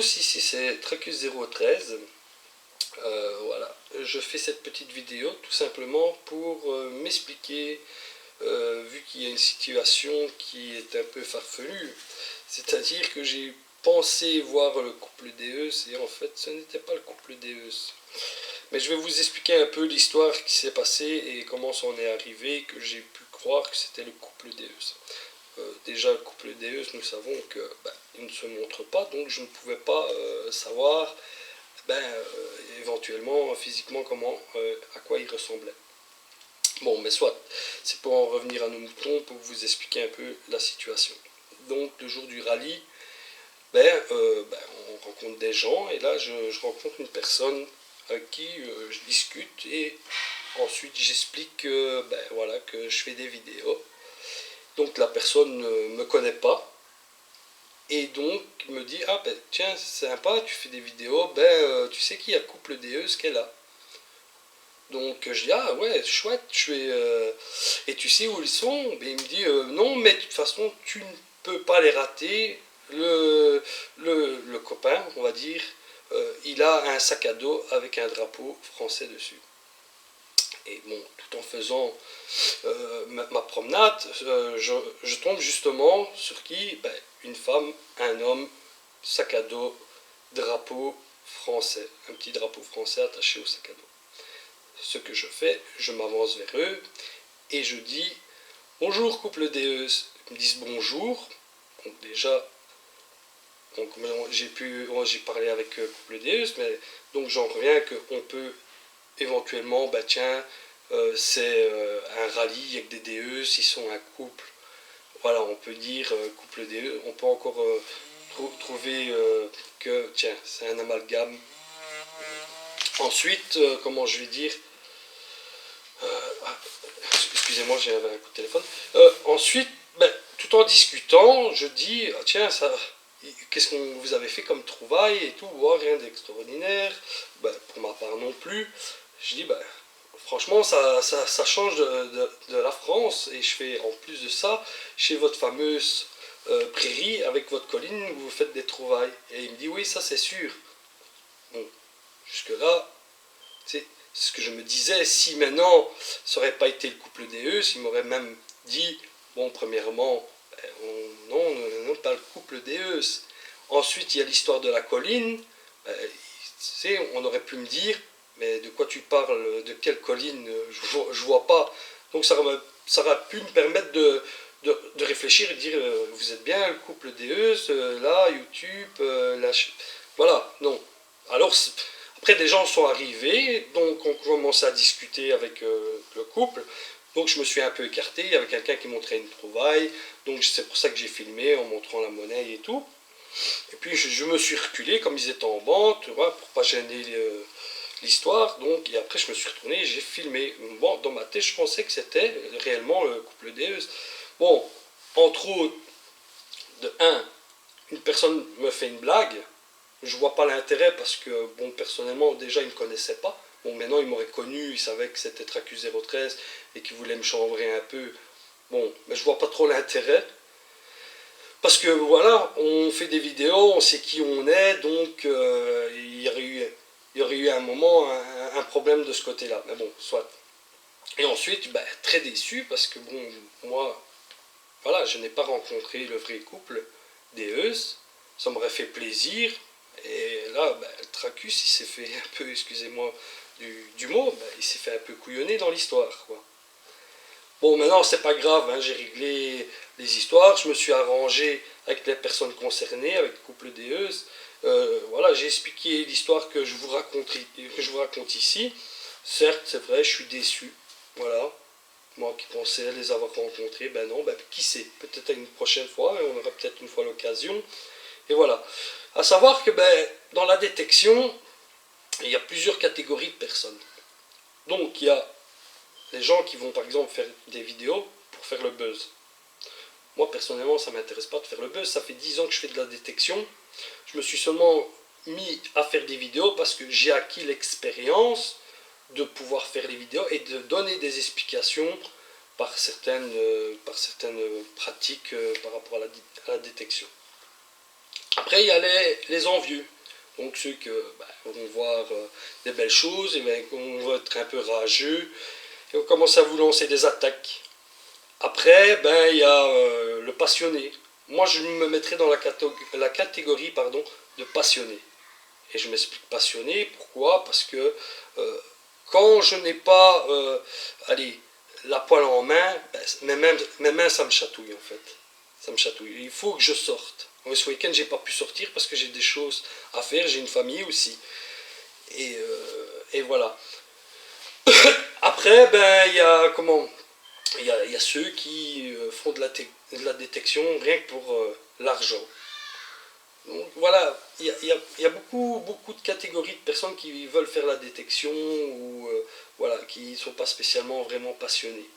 tous, ici c'est Tracus013. Voilà, je fais cette petite vidéo tout simplement pour m'expliquer, vu qu'il y a une situation qui est un peu farfelue, c'est-à-dire que j'ai pensé voir le couple Deus et en fait ce n'était pas le couple Deus. Mais je vais vous expliquer un peu l'histoire qui s'est passée et comment ça en est arrivé, que j'ai pu croire que c'était le couple Deus. Déjà le couple Deus, nous savons que il ne se montre pas, donc je ne pouvais pas savoir éventuellement physiquement à quoi il ressemblait. Bon, mais soit, c'est pour en revenir à nos moutons, pour vous expliquer un peu la situation. Donc le jour du rallye, on rencontre des gens, et là je rencontre une personne avec qui je discute, et ensuite j'explique voilà, que je fais des vidéos. Donc la personne ne me connaît pas, et donc me dit, ah ben tiens, c'est sympa, tu fais des vidéos, tu sais qui a le couple Deus qu'elle a. Donc je dis, ah ouais, chouette, et tu sais où ils sont? Ben, il me dit, non, mais de toute façon, tu ne peux pas les rater. Le copain, on va dire, il a un sac à dos avec un drapeau français dessus. Et bon, tout en faisant ma promenade, je tombe justement sur qui? Une femme, un homme, sac à dos, drapeau français, un petit drapeau français attaché au sac à dos. Ce que je fais, je m'avance vers eux et je dis, bonjour couple Deus. Ils me disent bonjour. Donc déjà, j'ai parlé avec couple Deus, mais donc j'en reviens qu'on peut éventuellement, c'est un rallye avec des Deus, ils sont un couple. Voilà, on peut dire couple Deus. On peut encore trouver que, tiens, c'est un amalgame. Ensuite, comment je vais dire, excusez-moi, j'avais un coup de téléphone. Ensuite, tout en discutant, je dis, ah, tiens, qu'est-ce que vous avez fait comme trouvaille et tout, rien d'extraordinaire. Pour ma part non plus. Je dis, franchement, ça change de la France, et je fais en plus de ça, chez votre fameuse prairie, avec votre colline, où vous faites des trouvailles. Et il me dit, oui, ça c'est sûr. Bon, jusque-là, c'est ce que je me disais, si maintenant ça n'aurait pas été le couple Deus, il m'aurait même dit, bon, premièrement, non, pas le couple Deus. Ensuite, il y a l'histoire de la colline. On aurait pu me dire, mais de quoi tu parles, de quelle colline, je vois pas. Donc ça aurait pu me permettre de réfléchir et de dire, vous êtes bien le couple Deus, là, YouTube, voilà, non. Alors, après, des gens sont arrivés, donc on commençait à discuter avec le couple. Donc je me suis un peu écarté, il y avait quelqu'un qui montrait une trouvaille, donc c'est pour ça que j'ai filmé en montrant la monnaie et tout. Et puis je me suis reculé, comme ils étaient en bande, tu vois, pour pas gêner l'histoire. Donc, et après je me suis retourné et j'ai filmé. Bon, dans ma tête, je pensais que c'était réellement le couple Deus. Bon, entre autres, de un, une personne me fait une blague. Je vois pas l'intérêt parce que, bon, personnellement, déjà, il ne me connaissait pas. Bon, maintenant, il m'aurait connu, il savait que c'était Tracus013 et qu'il voulait me chambrer un peu. Bon, mais je vois pas trop l'intérêt. Parce que, voilà, on fait des vidéos, on sait qui on est, donc il y aurait eu un moment un problème de ce côté-là. Mais bon, soit. Et ensuite, très déçu parce que, bon, moi, voilà, je n'ai pas rencontré le vrai couple Deus. Ça m'aurait fait plaisir. Et là, le Tracus, il s'est fait un peu, excusez-moi du mot, il s'est fait un peu couillonner dans l'histoire, quoi. Bon, maintenant, c'est pas grave, hein, j'ai réglé les histoires, je me suis arrangé avec les personnes concernées, avec le couple Deus. Voilà, j'ai expliqué l'histoire que je vous raconte ici. Certes, c'est vrai, je suis déçu. Voilà. Moi qui pensais les avoir rencontrés, non, qui sait, peut-être une prochaine fois, et on aura peut-être une fois l'occasion. Et voilà. À savoir que dans la détection, il y a plusieurs catégories de personnes. Donc il y a les gens qui vont par exemple faire des vidéos pour faire le buzz. Moi personnellement, ça ne m'intéresse pas de faire le buzz, ça fait 10 ans que je fais de la détection. Je me suis seulement mis à faire des vidéos parce que j'ai acquis l'expérience de pouvoir faire les vidéos et de donner des explications par certaines pratiques par rapport à la détection. Après, il y a les envieux. Donc ceux qui vont voir des belles choses, et ben, on va être un peu rageux, et on commence à vous lancer des attaques. Après, ben, il y a le passionné. Moi, je me mettrais dans la catégorie pardon, de passionné. Et je m'explique passionné, pourquoi? Parce que quand je n'ai pas allez, la poêle en main, ben, mes mains, ça me chatouille en fait. Ça me chatouille. Il faut que je sorte. Ce week-end, j'ai pas pu sortir parce que j'ai des choses à faire, j'ai une famille aussi. Et voilà. Après, ben, il y a comment il y a ceux qui font de la détection rien que pour l'argent. Donc voilà, il y a beaucoup de catégories de personnes qui veulent faire la détection ou voilà, qui ne sont pas spécialement vraiment passionnés.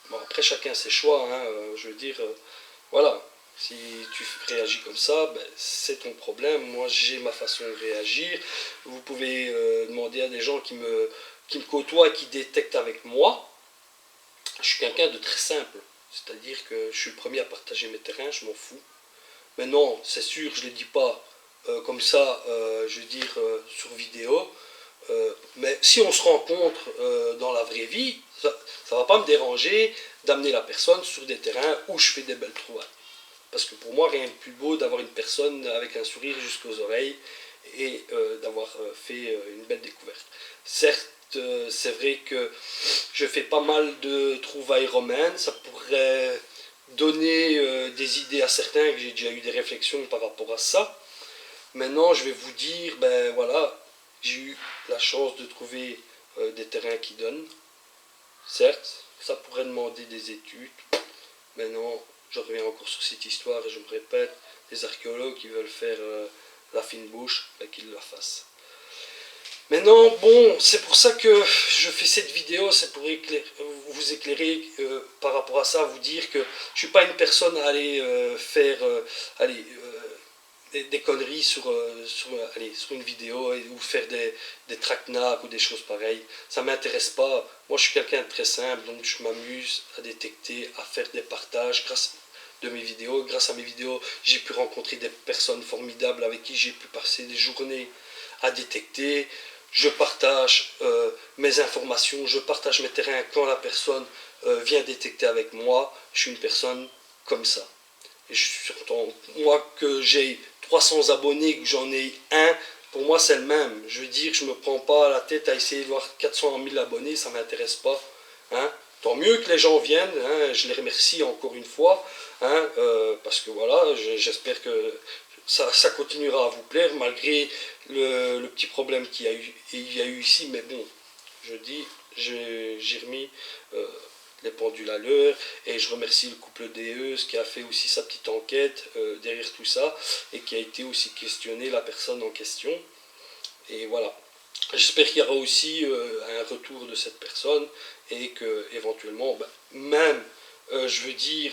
Bon, après, chacun ses choix, hein, je veux dire, voilà. Si tu réagis comme ça, ben, c'est ton problème. Moi, j'ai ma façon de réagir. Vous pouvez demander à des gens qui me côtoient et qui détectent avec moi. Je suis quelqu'un de très simple. C'est-à-dire que je suis le premier à partager mes terrains, je m'en fous. Maintenant, c'est sûr, je ne les dis pas comme ça, je veux dire, sur vidéo. Mais si on se rencontre dans la vraie vie, ça ne va pas me déranger d'amener la personne sur des terrains où je fais des belles trouvailles. Parce que pour moi, rien de plus beau d'avoir une personne avec un sourire jusqu'aux oreilles et d'avoir fait une belle découverte. Certes, c'est vrai que je fais pas mal de trouvailles romaines, ça pourrait donner des idées à certains, que j'ai déjà eu des réflexions par rapport à ça. Maintenant, je vais vous dire, ben voilà, j'ai eu la chance de trouver des terrains qui donnent. Certes, ça pourrait demander des études. Maintenant, je reviens encore sur cette histoire et je me répète, les archéologues qui veulent faire la fine bouche, ben, qu'ils la fassent. Maintenant, bon, c'est pour ça que je fais cette vidéo, c'est pour vous éclairer par rapport à ça, vous dire que je ne suis pas une personne à aller faire allez, des conneries sur une vidéo ou faire des traquenards ou des choses pareilles. Ça ne m'intéresse pas. Moi, je suis quelqu'un de très simple, donc je m'amuse à détecter, à faire des partages grâce de mes vidéos. Grâce à mes vidéos, j'ai pu rencontrer des personnes formidables avec qui j'ai pu passer des journées à détecter. Je partage mes informations, je partage mes terrains quand la personne vient détecter avec moi. Je suis une personne comme ça. Et je suis surtout, moi que j'ai 300 abonnés, que j'en ai un, pour moi c'est le même. Je veux dire, je ne me prends pas la tête à essayer de voir 400 000 abonnés, ça ne m'intéresse pas. Hein. Tant mieux que les gens viennent, hein, je les remercie encore une fois, hein, parce que voilà, j'espère que ça continuera à vous plaire malgré le petit problème qu'il y a eu ici, mais bon, je dis, j'ai remis les pendules à l'heure et je remercie le couple Deuse qui a fait aussi sa petite enquête derrière tout ça et qui a été aussi questionné la personne en question. Et voilà. J'espère qu'il y aura aussi un retour de cette personne et que éventuellement, ben, même, je veux dire,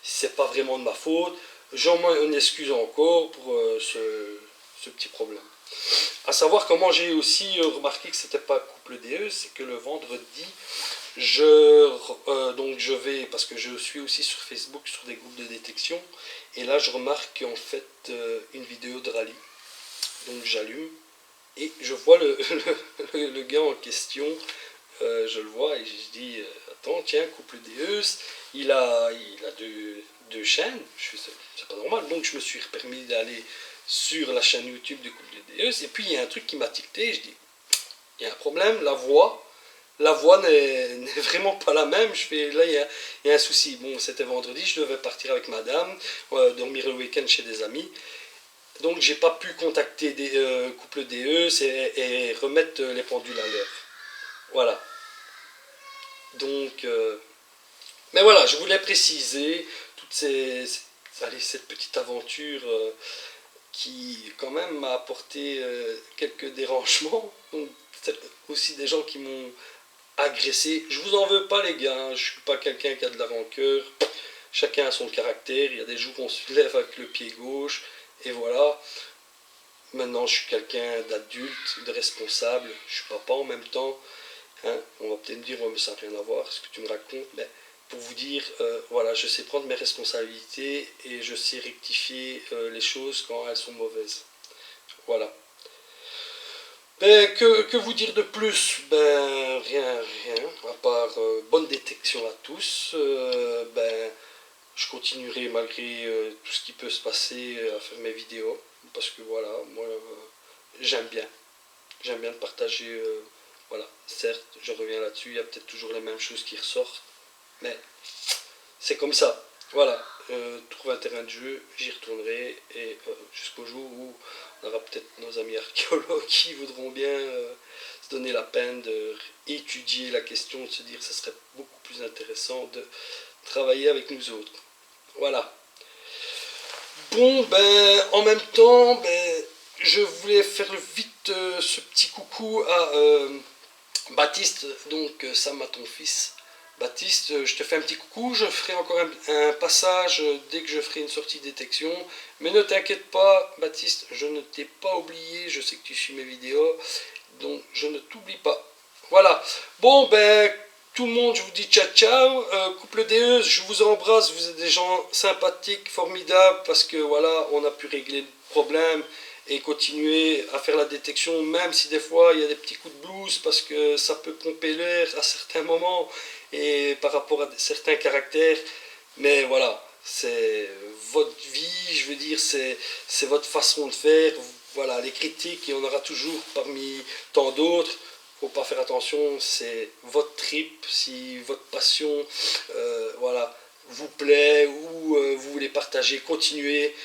c'est pas vraiment de ma faute, j'en excuse encore pour ce petit problème. À savoir comment j'ai aussi remarqué que c'était pas couple DE, c'est que le vendredi, donc je vais, parce que je suis aussi sur Facebook, sur des groupes de détection, et là je remarque en fait une vidéo de rallye. Donc j'allume, et je vois le gars en question, je le vois, et je dis, attends, tiens, couple DE, il a deux chaînes, c'est pas normal, donc je me suis permis d'aller sur la chaîne YouTube de couple DE, et puis il y a un truc qui m'a tilté, je dis, il y a un problème, la voix n'est vraiment pas la même. Je fais, là, il y a un souci. Bon, c'était vendredi, je devais partir avec madame, dormir le week-end chez des amis. Donc, j'ai pas pu contacter des couples DE et remettre les pendules à l'heure. Voilà. Donc, mais voilà, je voulais préciser cette petite aventure qui, quand même, m'a apporté quelques dérangements. Donc, aussi des gens qui m'ont agressé. Je vous en veux pas les gars, hein. Je suis pas quelqu'un qui a de la rancœur. Chacun a son caractère. Il y a des jours où on se lève avec le pied gauche. Et voilà. Maintenant je suis quelqu'un d'adulte, de responsable. Je suis papa en même temps. Hein. On va peut-être me dire, oh, mais ça n'a rien à voir ce que tu me racontes. Mais pour vous dire, voilà, je sais prendre mes responsabilités et je sais rectifier les choses quand elles sont mauvaises. voilà. Ben, que vous dire de plus? Ben, rien, à part bonne détection à tous. Ben, je continuerai malgré tout ce qui peut se passer à faire mes vidéos. Parce que voilà, moi, j'aime bien. J'aime bien le partager. Voilà, certes, je reviens là-dessus, il y a peut-être toujours les mêmes choses qui ressortent. Mais c'est comme ça. Voilà, trouve un terrain de jeu, j'y retournerai et jusqu'au jour où on aura peut-être nos amis archéologues qui voudront bien se donner la peine d'étudier la question, de se dire que ce serait beaucoup plus intéressant de travailler avec nous autres. Voilà. Bon, ben, en même temps, ben, je voulais faire vite ce petit coucou à Baptiste, donc Sam à ton fils. Baptiste, je te fais un petit coucou, je ferai encore un passage dès que je ferai une sortie de détection. Mais ne t'inquiète pas, Baptiste, je ne t'ai pas oublié, je sais que tu suis mes vidéos, donc je ne t'oublie pas. Voilà. Bon, ben, tout le monde, je vous dis ciao ciao. Couple DE, je vous embrasse, vous êtes des gens sympathiques, formidables, parce que voilà, on a pu régler le problème et continuer à faire la détection, même si des fois il y a des petits coups de blues, parce que ça peut pomper l'air à certains moments, et par rapport à certains caractères. Mais voilà, c'est votre vie, je veux dire, c'est votre façon de faire. Voilà, les critiques, il y en aura toujours parmi tant d'autres. Faut pas faire attention, c'est votre trip, si votre passion, voilà, vous plaît ou vous voulez partager, continuez.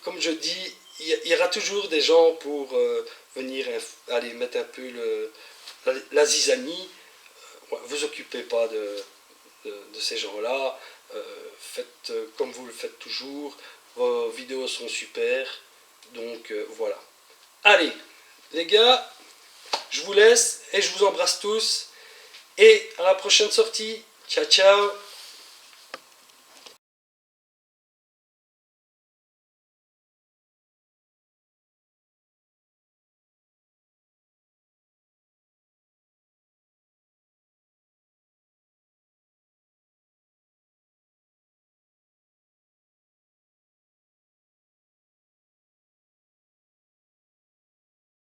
Comme je dis, il y aura toujours des gens pour venir aller mettre un peu la zizanie. Ouais, vous occupez pas de ces gens-là. Faites comme vous le faites toujours. Vos vidéos sont super. Donc voilà. Allez, les gars, je vous laisse et je vous embrasse tous. Et à la prochaine sortie. Ciao, ciao.